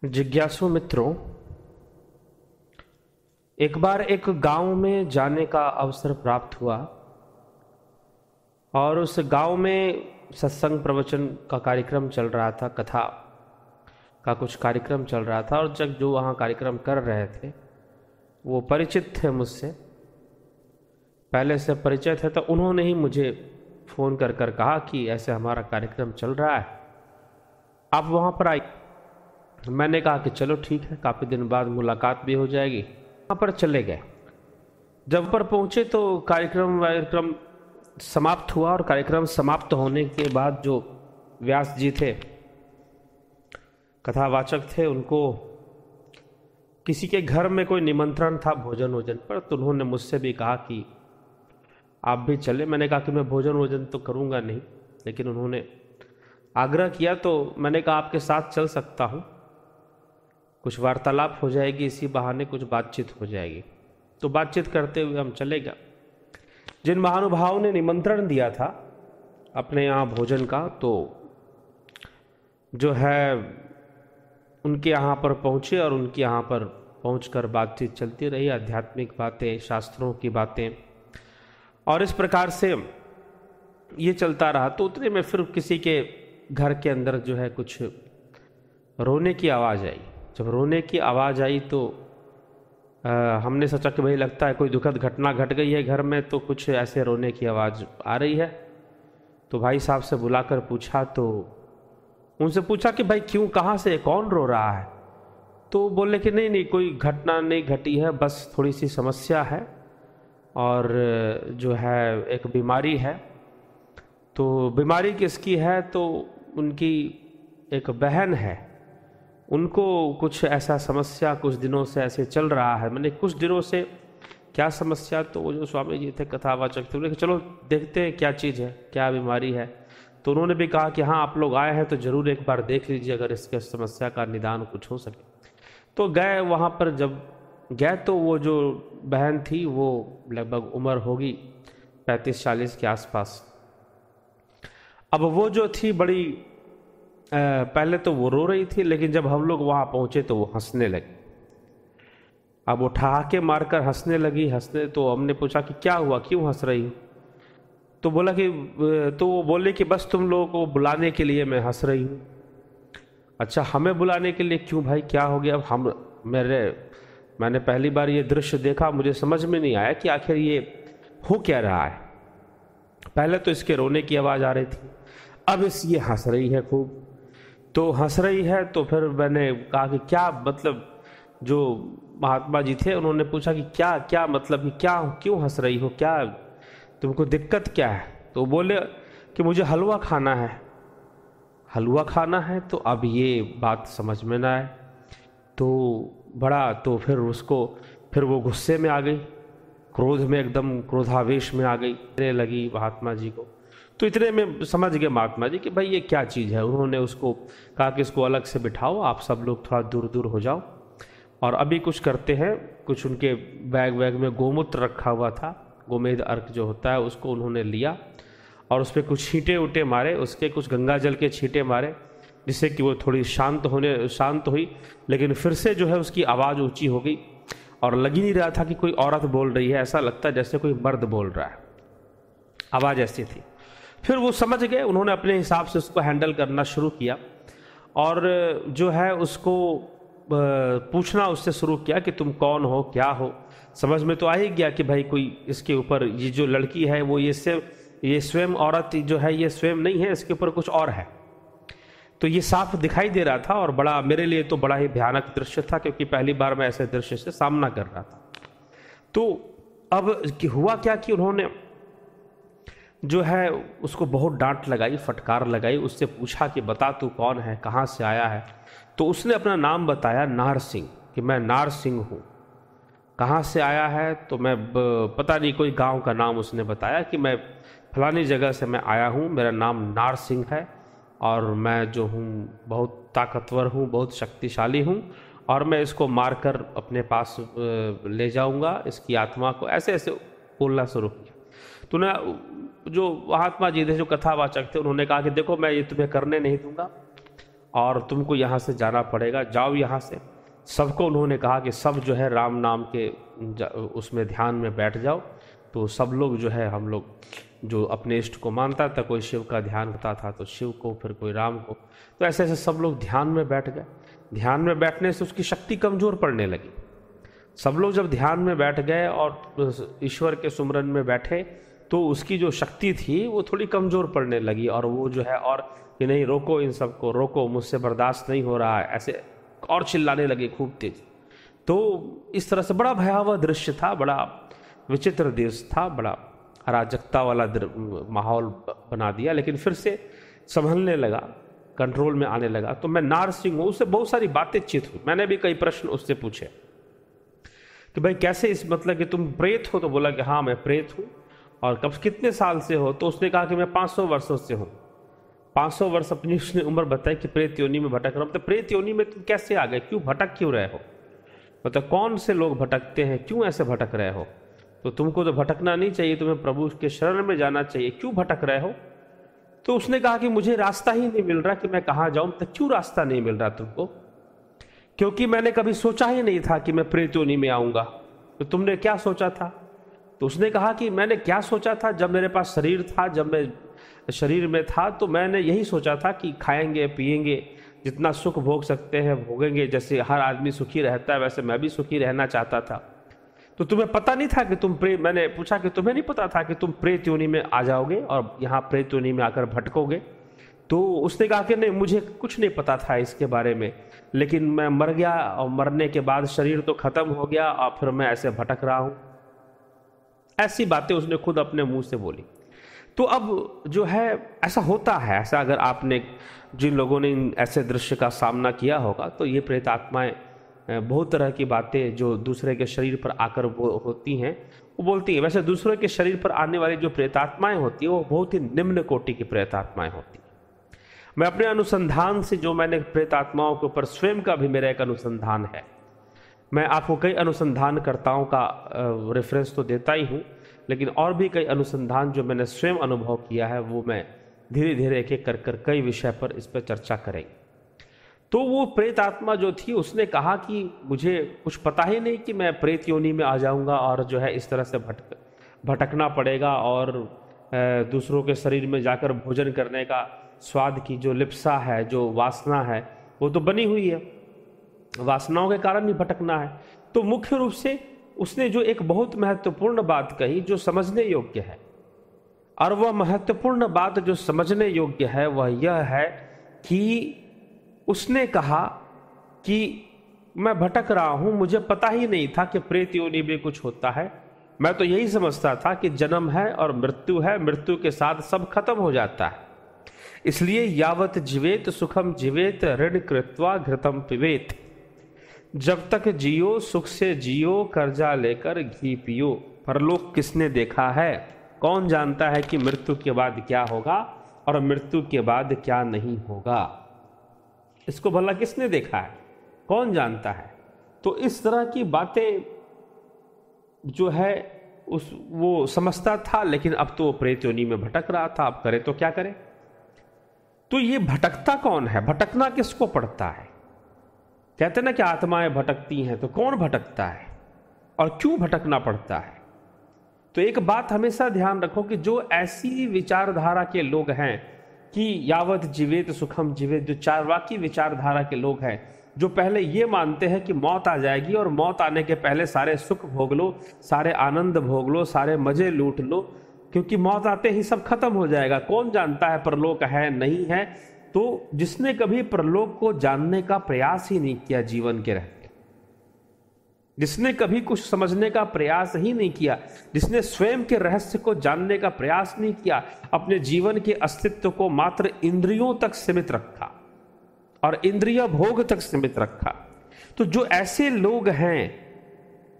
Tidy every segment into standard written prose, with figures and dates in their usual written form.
जिज्ञासु मित्रों, एक बार एक गांव में जाने का अवसर प्राप्त हुआ और उस गांव में सत्संग प्रवचन का कार्यक्रम चल रहा था। कथा का कुछ कार्यक्रम चल रहा था और जब जो वहाँ कार्यक्रम कर रहे थे वो परिचित थे मुझसे, पहले से परिचय थे। तो उन्होंने ही मुझे फ़ोन कर कर कहा कि ऐसे हमारा कार्यक्रम चल रहा है, आप वहाँ पर आइए। मैंने कहा कि चलो ठीक है, काफ़ी दिन बाद मुलाकात भी हो जाएगी। वहाँ पर चले गए। जब पर पहुँचे तो कार्यक्रम समाप्त हुआ और कार्यक्रम समाप्त होने के बाद जो व्यास जी थे, कथावाचक थे, उनको किसी के घर में कोई निमंत्रण था भोजन वोजन पर, तो उन्होंने मुझसे भी कहा कि आप भी चले। मैंने कहा कि मैं भोजन वोजन तो करूँगा नहीं, लेकिन उन्होंने आग्रह किया तो मैंने कहा आपके साथ चल सकता हूँ, कुछ वार्तालाप हो जाएगी, इसी बहाने कुछ बातचीत हो जाएगी। तो बातचीत करते हुए हम चले गए। जिन महानुभावों ने निमंत्रण दिया था अपने यहाँ भोजन का, तो जो है उनके यहाँ पर पहुँचे और उनके यहाँ पर पहुँचकर बातचीत चलती रही, आध्यात्मिक बातें, शास्त्रों की बातें, और इस प्रकार से ये चलता रहा। तो उतने में फिर किसी के घर के अंदर जो है कुछ रोने की आवाज़ आई। जब रोने की आवाज़ आई तो हमने सोचा कि भाई लगता है कोई दुखद घटना घट गई है घर में, तो कुछ ऐसे रोने की आवाज़ आ रही है। तो भाई साहब से बुलाकर पूछा, तो उनसे पूछा कि भाई क्यों, कहाँ से, कौन रो रहा है? तो बोले कि नहीं नहीं, कोई घटना नहीं घटी है, बस थोड़ी सी समस्या है और जो है एक बीमारी है। तो बीमारी किसकी है? तो उनकी एक बहन है, उनको कुछ ऐसा समस्या कुछ दिनों से ऐसे चल रहा है। मैंने कुछ दिनों से क्या समस्या? तो वो जो स्वामी जी थे कथावाचक थे, बोले कि चलो देखते हैं क्या चीज़ है, क्या बीमारी है। तो उन्होंने भी कहा कि हाँ, आप लोग आए हैं तो ज़रूर एक बार देख लीजिए, अगर इसके समस्या का निदान कुछ हो सके। तो गए वहाँ पर। जब गए तो वो जो बहन थी वो लगभग उम्र होगी 35-40 के आसपास। अब वो जो थी बड़ी पहले तो वो रो रही थी, लेकिन जब हम लोग वहाँ पहुँचे तो वो हंसने लगी। अब वो ठहाके मारकर हंसने लगी। तो हमने पूछा कि क्या हुआ, क्यों हंस रही हो? तो बोला कि तो वो बोले कि बस तुम लोगों को बुलाने के लिए मैं हंस रही हूँ। अच्छा, हमें बुलाने के लिए क्यों भाई, क्या हो गया? मैंने पहली बार ये दृश्य देखा, मुझे समझ में नहीं आया कि आखिर ये हो क्या रहा है। पहले तो इसके रोने की आवाज़ आ रही थी, अब ये हंस रही है खूब। तो हंस रही है तो फिर मैंने कहा कि क्या मतलब, जो महात्मा जी थे उन्होंने पूछा कि क्या क्या मतलब, कि क्या, क्यों हंस रही हो, क्या तुमको दिक्कत क्या है? तो बोले कि मुझे हलवा खाना है। हलवा खाना है? तो अब ये बात समझ में ना आए तो बड़ा, तो फिर वो गुस्से में आ गई, क्रोध में, एकदम क्रोधावेश में आ गई, कहने लगी महात्मा जी को। तो इतने में समझ गए महात्मा जी कि भाई ये क्या चीज़ है। उन्होंने उसको कहा कि इसको अलग से बिठाओ, आप सब लोग थोड़ा दूर दूर हो जाओ, और अभी कुछ करते हैं। कुछ उनके बैग में गोमूत्र रखा हुआ था, गोमेद अर्क जो होता है, उसको उन्होंने लिया और उस पर कुछ छींटे उटे मारे, उसके कुछ गंगा जल के छींटे मारे, जिससे कि वो थोड़ी शांत हुई। लेकिन फिर से जो है उसकी आवाज़ ऊँची हो गई और लग ही नहीं रहा था कि कोई औरत बोल रही है, ऐसा लगता है जैसे कोई मर्द बोल रहा है, आवाज़ ऐसी थी। फिर वो समझ गए, उन्होंने अपने हिसाब से उसको हैंडल करना शुरू किया और जो है उसको पूछना उससे शुरू किया कि तुम कौन हो, क्या हो। समझ में तो आ ही गया कि भाई कोई इसके ऊपर, ये जो लड़की है वो ये स्वयं औरत जो है, ये स्वयं नहीं है, इसके ऊपर कुछ और है। तो ये साफ दिखाई दे रहा था और बड़ा, मेरे लिए तो बड़ा ही भयानक दृश्य था, क्योंकि पहली बार मैं ऐसे दृश्य से सामना कर रहा था। तो अब हुआ क्या कि उन्होंने जो है उसको बहुत डांट लगाई, फटकार लगाई, उससे पूछा कि बता तू कौन है, कहाँ से आया है? तो उसने अपना नाम बताया, नार सिंह, कि मैं नार सिंह हूँ। कहाँ से आया है? तो मैं पता नहीं, कोई गांव का नाम उसने बताया कि मैं फलानी जगह से मैं आया हूँ, मेरा नाम नार सिंह है और मैं जो हूँ बहुत ताकतवर हूँ, बहुत शक्तिशाली हूँ, और मैं इसको मारकर अपने पास ले जाऊँगा, इसकी आत्मा को। ऐसे ऐसे बोलना शुरू किया। तो ना जो महात्मा जी थे, जो कथावाचक थे, उन्होंने कहा कि देखो मैं ये तुम्हें करने नहीं दूंगा, और तुमको यहाँ से जाना पड़ेगा, जाओ यहाँ से। सबको उन्होंने कहा कि सब जो है राम नाम के उसमें ध्यान में बैठ जाओ। तो सब लोग जो है, हम लोग जो अपने इष्ट को मानता था, कोई शिव का ध्यान करता था तो शिव को, फिर कोई राम को, तो ऐसे ऐसे सब लोग ध्यान में बैठ गए। ध्यान में बैठने से उसकी शक्ति कमज़ोर पड़ने लगी। सब लोग जब ध्यान में बैठ गए और ईश्वर के सुमरन में बैठे तो उसकी जो शक्ति थी वो थोड़ी कमज़ोर पड़ने लगी, और वो जो है और कि नहीं रोको, इन सबको रोको, मुझसे बर्दाश्त नहीं हो रहा है, ऐसे और चिल्लाने लगे खूब तेज। तो इस तरह से बड़ा भयावह दृश्य था, बड़ा विचित्र दृश्य था, बड़ा अराजकता वाला माहौल बना दिया। लेकिन फिर से संभलने लगा, कंट्रोल में आने लगा। तो मैं नारसिंह हूँ, उससे बहुत सारी बातें चित हुई। मैंने भी कई प्रश्न उससे पूछे कि भाई कैसे, इस मतलब कि तुम प्रेत हो? तो बोला कि हाँ मैं प्रेत हूँ। और कब, कितने साल से हो? तो उसने कहा कि मैं 500 वर्षों से हूँ। 500 वर्ष अपनी उसने उम्र बताई कि प्रेत योनि में भटक रहा हूँ। तो प्रेत योनि में तुम कैसे आ गए? क्यों भटक क्यों रहे हो? मतलब कौन से लोग भटकते हैं, क्यों ऐसे भटक रहे हो? तो तुमको तो भटकना नहीं चाहिए, तुम्हें प्रभु के शरण में जाना चाहिए, क्यों भटक रहे हो? तो उसने कहा कि मुझे रास्ता ही नहीं मिल रहा कि मैं कहाँ जाऊँ। तो क्यों रास्ता नहीं मिल रहा तुमको? क्योंकि मैंने कभी सोचा ही नहीं था कि मैं प्रेत योनि में आऊँगा। तो तुमने क्या सोचा था? तो उसने कहा कि मैंने क्या सोचा था, जब मेरे पास शरीर था, जब मैं शरीर में था, तो मैंने यही सोचा था कि खाएंगे पिएंगे, जितना सुख भोग सकते हैं भोगेंगे, जैसे हर आदमी सुखी रहता है वैसे मैं भी सुखी रहना चाहता था। तो तुम्हें पता नहीं था कि तुम मैंने पूछा कि तुम्हें नहीं पता था कि तुम प्रेत योनि में आ जाओगे और यहाँ प्रेत योनि में आकर भटकोगे? तो उसने कहा कि नहीं, मुझे कुछ नहीं पता था इसके बारे में, लेकिन मैं मर गया और मरने के बाद शरीर तो खत्म हो गया और फिर मैं ऐसे भटक रहा हूँ। ऐसी बातें उसने खुद अपने मुंह से बोली। तो अब जो है ऐसा होता है, ऐसा अगर आपने, जिन लोगों ने ऐसे दृश्य का सामना किया होगा, तो ये प्रेत आत्माएं बहुत तरह की बातें जो दूसरे के शरीर पर आकर वो होती हैं, वो बोलती हैं। वैसे दूसरे के शरीर पर आने वाली जो प्रेतात्माएं होती हैं वो बहुत ही निम्न कोटि की प्रेतात्माएं होती हैं। मैं अपने अनुसंधान से, जो मैंने प्रेतात्माओं के ऊपर स्वयं का भी मेरा एक अनुसंधान है, मैं आपको कई अनुसंधानकर्ताओं का रेफरेंस तो देता ही हूँ, लेकिन और भी कई अनुसंधान जो मैंने स्वयं अनुभव किया है वो मैं धीरे धीरे एक एक कर कई विषय पर इस पर चर्चा करेंगे। तो वो प्रेत आत्मा जो थी उसने कहा कि मुझे कुछ पता ही नहीं कि मैं प्रेत योनि में आ जाऊंगा और जो है इस तरह से भटकना पड़ेगा, और दूसरों के शरीर में जाकर भोजन करने का स्वाद की जो लिप्सा है, जो वासना है, वो तो बनी हुई है, वासनाओं के कारण ही भटकना है। तो मुख्य रूप से उसने जो एक बहुत महत्वपूर्ण बात कही जो समझने योग्य है, और वह महत्वपूर्ण बात जो समझने योग्य है वह यह है कि उसने कहा कि मैं भटक रहा हूं, मुझे पता ही नहीं था कि प्रेत योनि में कुछ होता है। मैं तो यही समझता था कि जन्म है और मृत्यु है, मृत्यु के साथ सब खत्म हो जाता है। इसलिए यावत जीवेत सुखम जीवेत ऋण कृत्वा घृतम पिबेत, जब तक जियो सुख से जियो, कर्जा लेकर घी पियो। परलोक किसने देखा है? कौन जानता है कि मृत्यु के बाद क्या होगा और मृत्यु के बाद क्या नहीं होगा? इसको भला किसने देखा है? कौन जानता है? तो इस तरह की बातें जो है वो समझता था, लेकिन अब तो वो प्रेत योनि में भटक रहा था। अब करे तो क्या करे? तो ये भटकता कौन है? भटकना किसको पड़ता है? कहते ना कि आत्माएं भटकती हैं, तो कौन भटकता है और क्यों भटकना पड़ता है? तो एक बात हमेशा ध्यान रखो कि जो ऐसी विचारधारा के लोग हैं कि यावत जीवेत सुखम जीवेत, जो चारवाकी विचारधारा के लोग हैं, जो पहले ये मानते हैं कि मौत आ जाएगी और मौत आने के पहले सारे सुख भोग लो, सारे आनंद भोग लो, सारे मजे लूट लो, क्योंकि मौत आते ही सब खत्म हो जाएगा। कौन जानता है परलोक है नहीं है? तो जिसने कभी परलोक को जानने का प्रयास ही नहीं किया जीवन के रहते, जिसने कभी कुछ समझने का प्रयास ही नहीं किया, जिसने स्वयं के रहस्य को जानने का प्रयास नहीं किया, अपने जीवन के अस्तित्व को मात्र इंद्रियों तक सीमित रखा और इंद्रिय भोग तक सीमित रखा, तो जो ऐसे लोग हैं,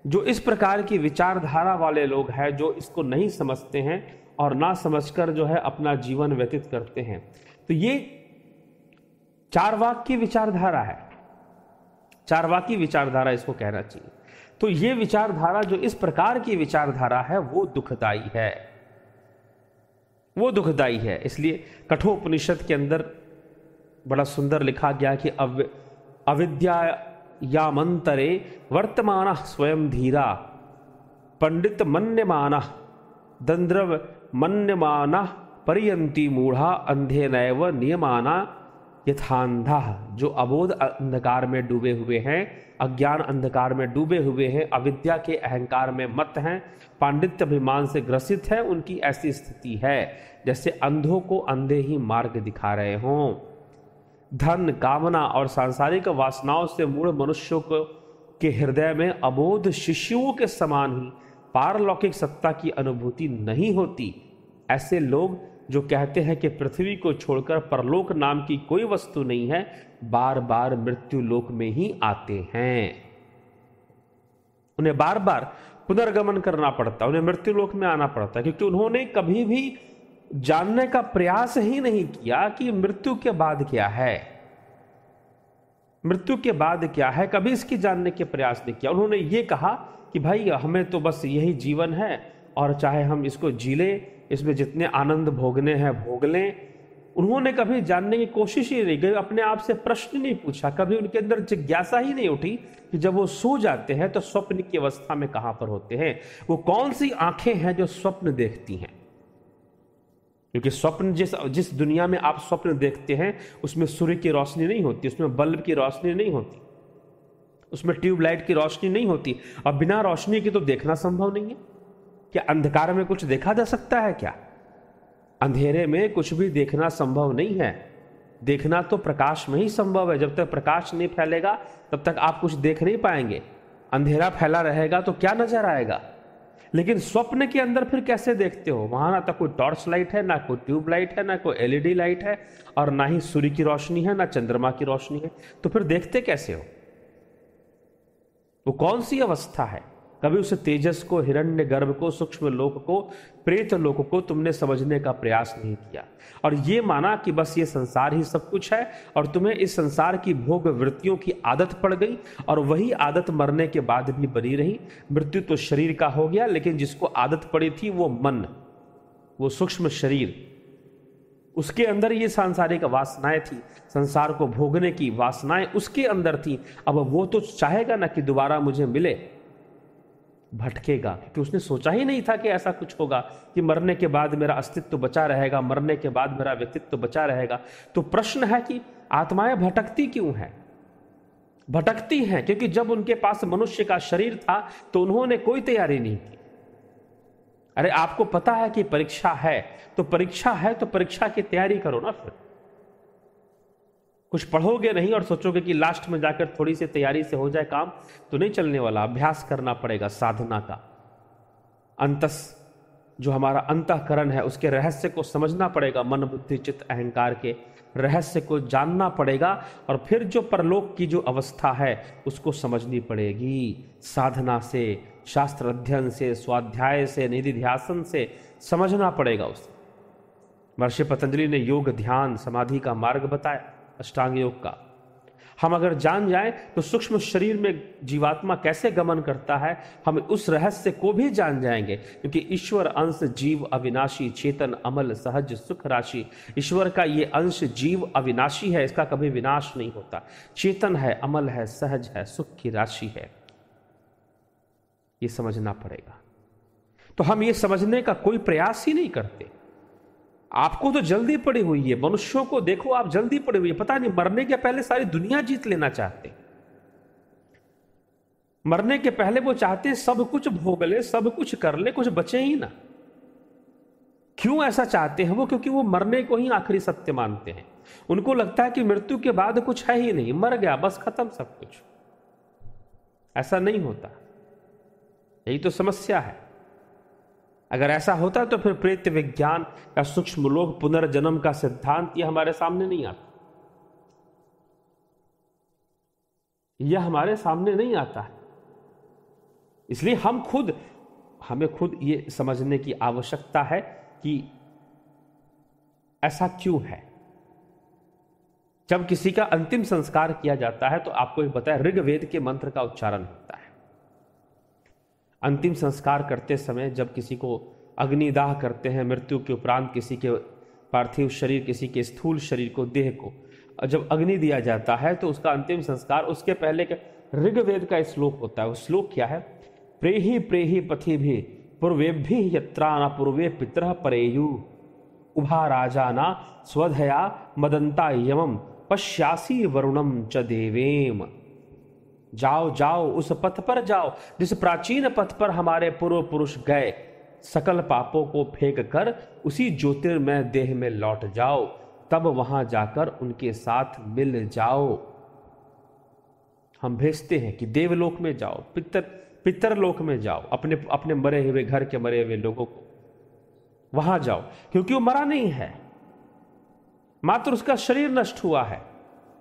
जो इस प्रकार की विचारधारा वाले लोग हैं, जो इसको नहीं समझते हैं और ना समझकर जो है अपना जीवन व्यतीत करते हैं, तो ये चारवाक की विचारधारा है। चारवाकी विचारधारा इसको कहना चाहिए। तो ये विचारधारा, जो इस प्रकार की विचारधारा है, वो दुखदाई है, वो दुखदाई है। इसलिए कठोपनिषद के अंदर बड़ा सुंदर लिखा गया कि अविद्या यामंतरे वर्तमान स्वयं धीरा पंडित मन्यमाना दंद्रव मन्यमाना परियंती मूढ़ा अंधे नैव नियमाना यथांधा। जो अबोध अंधकार में डूबे हुए हैं, अज्ञान अंधकार में डूबे हुए हैं, अविद्या के अहंकार में मत हैं, पांडित्य अभिमान से ग्रसित है, उनकी ऐसी स्थिति है जैसे अंधों को अंधे ही मार्ग दिखा रहे हों। धन, कामना और सांसारिक वासनाओं से मूढ़ मनुष्यों को के हृदय में अबोध शिशुओं के समान ही पारलौकिक सत्ता की अनुभूति नहीं होती। ऐसे लोग जो कहते हैं कि पृथ्वी को छोड़कर परलोक नाम की कोई वस्तु नहीं है, बार बार मृत्यु लोक में ही आते हैं। उन्हें बार बार पुनर्गमन करना पड़ता, उन्हें मृत्यु लोक में आना पड़ता, क्योंकि उन्होंने कभी भी जानने का प्रयास ही नहीं किया कि मृत्यु के बाद क्या है, मृत्यु के बाद क्या है, कभी इसकी जानने के प्रयास नहीं किया। उन्होंने ये कहा कि भाई हमें तो बस यही जीवन है और चाहे हम इसको जी लें, इसमें जितने आनंद भोगने हैं भोग लें। उन्होंने कभी जानने की कोशिश ही नहीं की, अपने आप से प्रश्न नहीं पूछा, कभी उनके अंदर जिज्ञासा ही नहीं उठी कि जब वो सो जाते हैं तो स्वप्न की अवस्था में कहां पर होते हैं, वो कौन सी आंखें हैं जो स्वप्न देखती हैं। क्योंकि स्वप्न जिस दुनिया में आप स्वप्न देखते हैं उसमें सूर्य की रोशनी नहीं होती, उसमें बल्ब की रोशनी नहीं होती, उसमें ट्यूबलाइट की रोशनी नहीं होती, और बिना रोशनी के तो देखना संभव नहीं है। क्या अंधकार में कुछ देखा जा सकता है क्या? अंधेरे में कुछ भी देखना संभव नहीं है। देखना तो प्रकाश में ही संभव है। जब तक प्रकाश नहीं फैलेगा तब तक आप कुछ देख नहीं पाएंगे। अंधेरा फैला रहेगा तो क्या नजर आएगा? लेकिन स्वप्न के अंदर फिर कैसे देखते हो? वहां ना तो कोई टॉर्च लाइट है, ना कोई ट्यूब लाइट है, ना कोई एलईडी लाइट है, और ना ही सूर्य की रोशनी है, ना चंद्रमा की रोशनी है, तो फिर देखते कैसे हो? वो कौन सी अवस्था है? कभी उस तेजस को, हिरण्य गर्भ को, सूक्ष्म लोक को, प्रेत लोक को तुमने समझने का प्रयास नहीं किया, और ये माना कि बस ये संसार ही सब कुछ है, और तुम्हें इस संसार की भोग वृत्तियों की आदत पड़ गई, और वही आदत मरने के बाद भी बनी रही। मृत्यु तो शरीर का हो गया, लेकिन जिसको आदत पड़ी थी वो मन, वो सूक्ष्म शरीर, उसके अंदर ये सांसारिक वासनाएं थी, संसार को भोगने की वासनाएं उसके अंदर थी। अब वो तो चाहेगा ना कि दोबारा मुझे मिले, भटकेगा, क्योंकि उसने सोचा ही नहीं था कि ऐसा कुछ होगा कि मरने के बाद मेरा अस्तित्व बचा रहेगा, मरने के बाद मेरा व्यक्तित्व बचा रहेगा। तो प्रश्न है कि आत्माएं भटकती क्यों हैं? भटकती हैं क्योंकि जब उनके पास मनुष्य का शरीर था तो उन्होंने कोई तैयारी नहीं की। अरे आपको पता है कि परीक्षा है, तो परीक्षा है तो परीक्षा की तैयारी करो ना। फिर कुछ पढ़ोगे नहीं और सोचोगे कि लास्ट में जाकर थोड़ी सी तैयारी से हो जाए काम, तो नहीं चलने वाला। अभ्यास करना पड़ेगा साधना का। अंतस जो हमारा अंतःकरण है उसके रहस्य को समझना पड़ेगा, मन बुद्धि चित्त अहंकार के रहस्य को जानना पड़ेगा, और फिर जो परलोक की जो अवस्था है उसको समझनी पड़ेगी। साधना से, शास्त्र अध्ययन से, स्वाध्याय से, निधिध्यासन से समझना पड़ेगा उसे। महर्षि पतंजलि ने योग, ध्यान, समाधि का मार्ग बताया, अष्टांग योग का। हम अगर जान जाएं तो सूक्ष्म शरीर में जीवात्मा कैसे गमन करता है, हम उस रहस्य को भी जान जाएंगे। क्योंकि ईश्वर अंश जीव अविनाशी, चेतन अमल सहज सुख राशि। ईश्वर का ये अंश जीव अविनाशी है, इसका कभी विनाश नहीं होता। चेतन है, अमल है, सहज है, सुख की राशि है। ये समझना पड़ेगा। तो हम ये समझने का कोई प्रयास ही नहीं करते। आपको तो जल्दी पड़ी हुई है, मनुष्यों को देखो आप जल्दी पड़ी हुई है। पता नहीं मरने के पहले सारी दुनिया जीत लेना चाहते। मरने के पहले वो चाहते सब कुछ भोग ले, सब कुछ कर ले, कुछ बचे ही ना। क्यों ऐसा चाहते हैं वो? क्योंकि वो मरने को ही आखिरी सत्य मानते हैं। उनको लगता है कि मृत्यु के बाद कुछ है ही नहीं, मर गया बस, खत्म सब कुछ। ऐसा नहीं होता, यही तो समस्या है। अगर ऐसा होता तो फिर प्रेत विज्ञान या सूक्ष्म लोक पुनर्जन्म का सिद्धांत यह हमारे सामने नहीं आता, यह हमारे सामने नहीं आता है। इसलिए हमें खुद ये समझने की आवश्यकता है कि ऐसा क्यों है। जब किसी का अंतिम संस्कार किया जाता है तो आपको ये बताया, ऋग्वेद के मंत्र का उच्चारण होता है। अंतिम संस्कार करते समय जब किसी को अग्निदाह करते हैं, मृत्यु के उपरांत किसी के पार्थिव शरीर, किसी के स्थूल शरीर को, देह को जब अग्नि दिया जाता है तो उसका अंतिम संस्कार उसके पहले के ऋग्वेद का श्लोक होता है। वो श्लोक क्या है? प्रेहि प्रेहि पथि भी पूर्वेभ्य यत्रा न पूर्वे पितरः परेयु उभा राजाना स्वधया मदंता यमम पश्यासी वरुणम च देवेम। जाओ जाओ, उस पथ पर जाओ जिस प्राचीन पथ पर हमारे पूर्व पुरुष गए। सकल पापों को फेंक कर उसी ज्योतिर्मय देह में लौट जाओ, तब वहां जाकर उनके साथ मिल जाओ। हम भेजते हैं कि देवलोक में जाओ, पितरलोक में जाओ, अपने अपने मरे हुए घर के मरे हुए लोगों को वहां जाओ, क्योंकि वो मरा नहीं है, मात्र उसका शरीर नष्ट हुआ है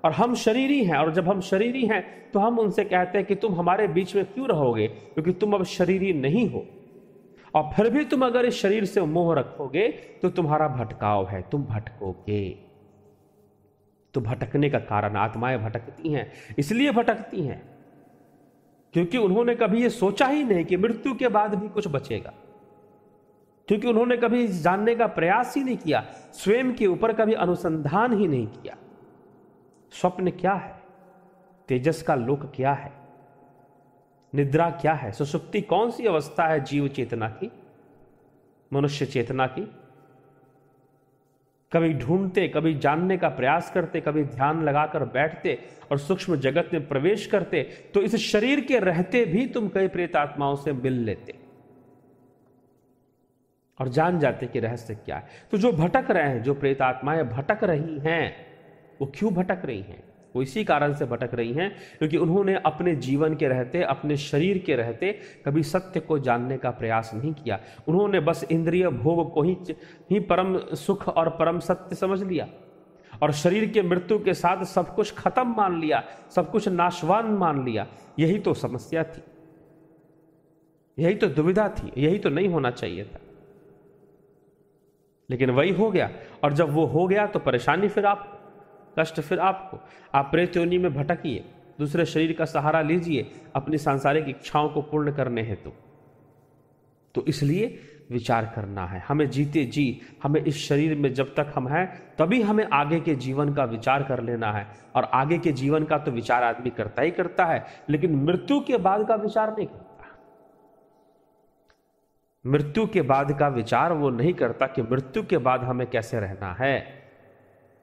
और हम शरीरी हैं। और जब हम शरीरी हैं तो हम उनसे कहते हैं कि तुम हमारे बीच में क्यों रहोगे, क्योंकि तुम अब शरीरी नहीं हो। और फिर भी तुम अगर इस शरीर से मोह रखोगे तो तुम्हारा भटकाव है, तुम भटकोगे। तो भटकने का कारण, आत्माएं भटकती हैं, इसलिए भटकती हैं क्योंकि उन्होंने कभी ये सोचा ही नहीं कि मृत्यु के बाद भी कुछ बचेगा, क्योंकि उन्होंने कभी जानने का प्रयास ही नहीं किया, स्वयं के ऊपर कभी अनुसंधान ही नहीं किया। स्वप्न क्या है? तेजस का लोक क्या है? निद्रा क्या है? सुषुप्ति कौन सी अवस्था है जीव चेतना की, मनुष्य चेतना की? कभी ढूंढते, कभी जानने का प्रयास करते, कभी ध्यान लगाकर बैठते और सूक्ष्म जगत में प्रवेश करते तो इस शरीर के रहते भी तुम कई प्रेत आत्माओं से मिल लेते और जान जाते कि रहस्य क्या है। तो जो भटक रहे हैं, जो प्रेत आत्माएं भटक रही हैं, वो क्यों भटक रही हैं? वो इसी कारण से भटक रही हैं क्योंकि उन्होंने अपने जीवन के रहते, अपने शरीर के रहते कभी सत्य को जानने का प्रयास नहीं किया। उन्होंने बस इंद्रिय भोग को ही परम सुख और परम सत्य समझ लिया और शरीर के मृत्यु के साथ सब कुछ खत्म मान लिया, सब कुछ नाशवान मान लिया। यही तो समस्या थी, यही तो दुविधा थी, यही तो नहीं होना चाहिए था, लेकिन वही हो गया। और जब वो हो गया तो परेशानी फिर आपको, कष्ट फिर आपको। आप प्रेत योनि में भटकिए, दूसरे शरीर का सहारा लीजिए अपनी सांसारिक इच्छाओं को पूर्ण करने हेतु। तो इसलिए विचार करना है, हमें जीते जी, हमें इस शरीर में जब तक हम हैं तभी हमें आगे के जीवन का विचार कर लेना है। और आगे के जीवन का तो विचार आदमी करता ही करता है, लेकिन मृत्यु के बाद का विचार नहीं करता। मृत्यु के बाद का विचार वो नहीं करता कि मृत्यु के बाद हमें कैसे रहना है।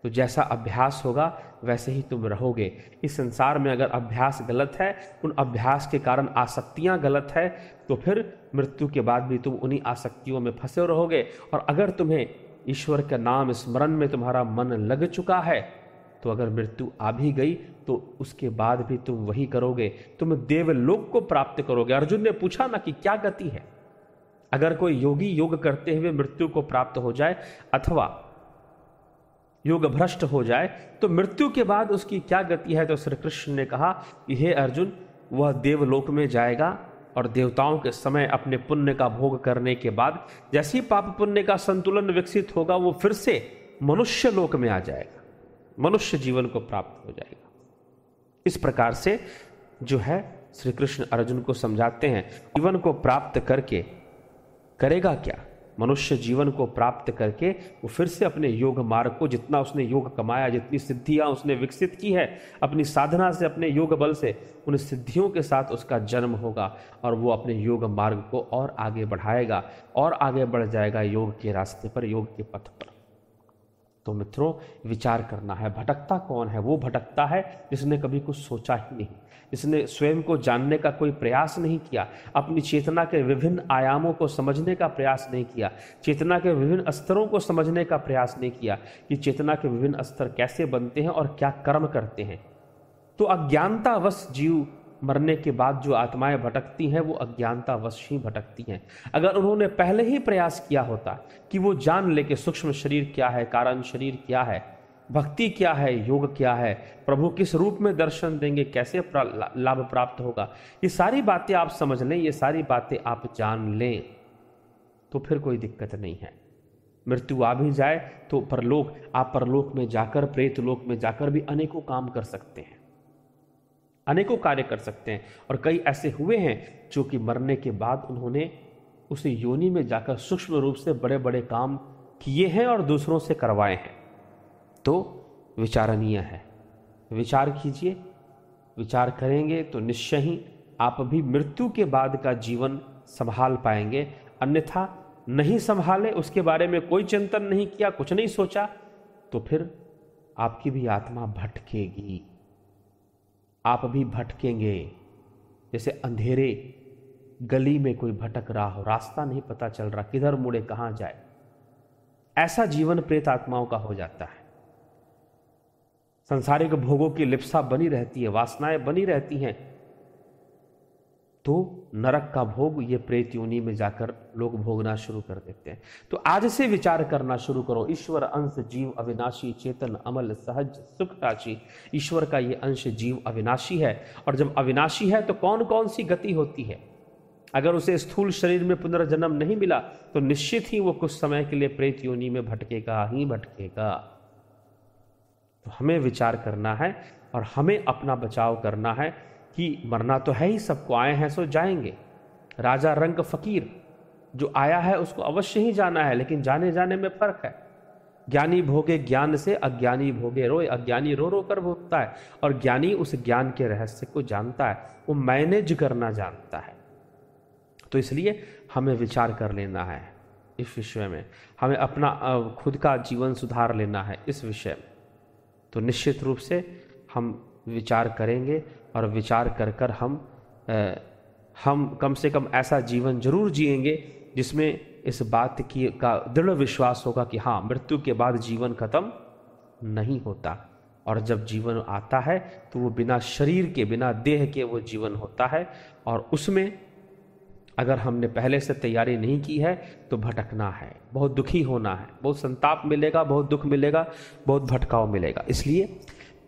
तो जैसा अभ्यास होगा वैसे ही तुम रहोगे। इस संसार में अगर अभ्यास गलत है, उन अभ्यास के कारण आसक्तियां गलत है, तो फिर मृत्यु के बाद भी तुम उन्हीं आसक्तियों में फंसे रहोगे। और अगर तुम्हें ईश्वर के नाम स्मरण में तुम्हारा मन लग चुका है, तो अगर मृत्यु आ भी गई तो उसके बाद भी तुम वही करोगे, तुम देवलोक को प्राप्त करोगे। अर्जुन ने पूछा ना कि क्या गति है? अगर कोई योगी योग करते हुए मृत्यु को प्राप्त हो जाए अथवा योग भ्रष्ट हो जाए तो मृत्यु के बाद उसकी क्या गति है? तो श्री कृष्ण ने कहा कि हे अर्जुन, वह देवलोक में जाएगा और देवताओं के समय अपने पुण्य का भोग करने के बाद जैसे ही पाप पुण्य का संतुलन विकसित होगा, वो फिर से मनुष्य लोक में आ जाएगा, मनुष्य जीवन को प्राप्त हो जाएगा। इस प्रकार से जो है श्री कृष्ण अर्जुन को समझाते हैं, जीवन को प्राप्त करके करेगा क्या? मनुष्य जीवन को प्राप्त करके वो फिर से अपने योग मार्ग को, जितना उसने योग कमाया, जितनी सिद्धियां उसने विकसित की है अपनी साधना से, अपने योग बल से, उन सिद्धियों के साथ उसका जन्म होगा और वो अपने योग मार्ग को और आगे बढ़ाएगा और आगे बढ़ जाएगा योग के रास्ते पर, योग के पथ पर। तो मित्रों, विचार करना है, भटकता कौन है? वो भटकता है जिसने कभी कुछ सोचा ही नहीं, जिसने स्वयं को जानने का कोई प्रयास नहीं किया, अपनी चेतना के विभिन्न आयामों को समझने का प्रयास नहीं किया, चेतना के विभिन्न स्तरों को समझने का प्रयास नहीं किया कि चेतना के विभिन्न स्तर कैसे बनते हैं और क्या कर्म करते हैं। तो अज्ञानतावश जीव मरने के बाद जो आत्माएं भटकती हैं वो अज्ञानतावश ही भटकती हैं। अगर उन्होंने पहले ही प्रयास किया होता कि वो जान ले कि सूक्ष्म शरीर क्या है, कारण शरीर क्या है, भक्ति क्या है, योग क्या है, प्रभु किस रूप में दर्शन देंगे, कैसे लाभ प्राप्त होगा, ये सारी बातें आप समझ लें, ये सारी बातें आप जान लें, तो फिर कोई दिक्कत नहीं है। मृत्यु आ भी जाए तो परलोक, आप परलोक में जाकर, प्रेत लोक में जाकर भी अनेकों काम कर सकते हैं, अनेकों कार्य कर सकते हैं। और कई ऐसे हुए हैं जो कि मरने के बाद उन्होंने उस योनि में जाकर सूक्ष्म रूप से बड़े बड़े काम किए हैं और दूसरों से करवाए हैं। तो विचारणीय है। विचार कीजिए, विचार करेंगे तो निश्चय ही आप भी मृत्यु के बाद का जीवन संभाल पाएंगे। अन्यथा नहीं संभाले, उसके बारे में कोई चिंतन नहीं किया, कुछ नहीं सोचा, तो फिर आपकी भी आत्मा भटकेगी, आप भी भटकेंगे। जैसे अंधेरे गली में कोई भटक रहा हो, रास्ता नहीं पता चल रहा, किधर मुड़े कहां जाए, ऐसा जीवन प्रेत आत्माओं का हो जाता है। सांसारिक भोगों की लिप्सा बनी रहती है, वासनाएं बनी रहती हैं, तो नरक का भोग ये प्रेत योनि में जाकर लोग भोगना शुरू कर देते हैं। तो आज से विचार करना शुरू करो, ईश्वर अंश जीव अविनाशी, चेतन अमल सहज सुख साची। ईश्वर का ये अंश जीव अविनाशी है, और जब अविनाशी है तो कौन कौन सी गति होती है। अगर उसे स्थूल शरीर में पुनर्जन्म नहीं मिला तो निश्चित ही वो कुछ समय के लिए प्रेत योनि में भटकेगा ही भटकेगा। तो हमें विचार करना है और हमें अपना बचाव करना है कि मरना तो है ही, सबको, आए हैं सो जाएंगे। राजा रंग फकीर, जो आया है उसको अवश्य ही जाना है, लेकिन जाने जाने में फर्क है। ज्ञानी भोगे ज्ञान से, अज्ञानी भोगे रोए। अज्ञानी रो रो कर भोगता है और ज्ञानी उस ज्ञान के रहस्य को जानता है, वो मैनेज करना जानता है। तो इसलिए हमें विचार कर लेना है इस विषय में, हमें अपना खुद का जीवन सुधार लेना है इस विषय में। तो निश्चित रूप से हम विचार करेंगे और विचार कर कर हम कम से कम ऐसा जीवन जरूर जिएंगे जिसमें इस बात की का दृढ़ विश्वास होगा कि हाँ, मृत्यु के बाद जीवन खत्म नहीं होता, और जब जीवन आता है तो वो बिना शरीर के, बिना देह के वो जीवन होता है। और उसमें अगर हमने पहले से तैयारी नहीं की है तो भटकना है, बहुत दुखी होना है, बहुत संताप मिलेगा, बहुत दुख मिलेगा, बहुत भटकाव मिलेगा। इसलिए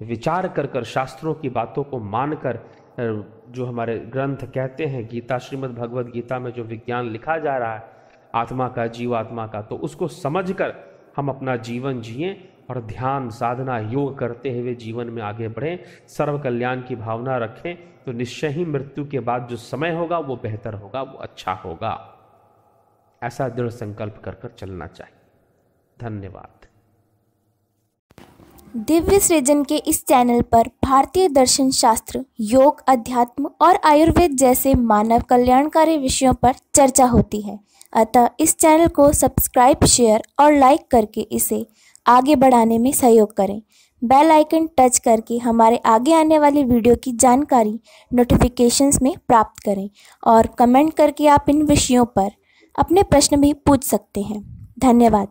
विचार कर कर, शास्त्रों की बातों को मानकर, जो हमारे ग्रंथ कहते हैं, गीता, श्रीमद् भगवद गीता में जो विज्ञान लिखा जा रहा है आत्मा का, जीवात्मा का, तो उसको समझकर हम अपना जीवन जिएं और ध्यान, साधना, योग करते हुए जीवन में आगे बढ़ें, सर्व कल्याण की भावना रखें। तो निश्चय ही मृत्यु के बाद जो समय होगा वो बेहतर होगा, वो अच्छा होगा। ऐसा दृढ़ संकल्प कर कर चलना चाहिए। धन्यवाद। दिव्य सृजन के इस चैनल पर भारतीय दर्शन शास्त्र, योग, अध्यात्म और आयुर्वेद जैसे मानव कल्याणकारी विषयों पर चर्चा होती है। अतः इस चैनल को सब्सक्राइब, शेयर और लाइक करके इसे आगे बढ़ाने में सहयोग करें। बेल आइकन टच करके हमारे आगे आने वाली वीडियो की जानकारी नोटिफिकेशंस में प्राप्त करें, और कमेंट करके आप इन विषयों पर अपने प्रश्न भी पूछ सकते हैं। धन्यवाद।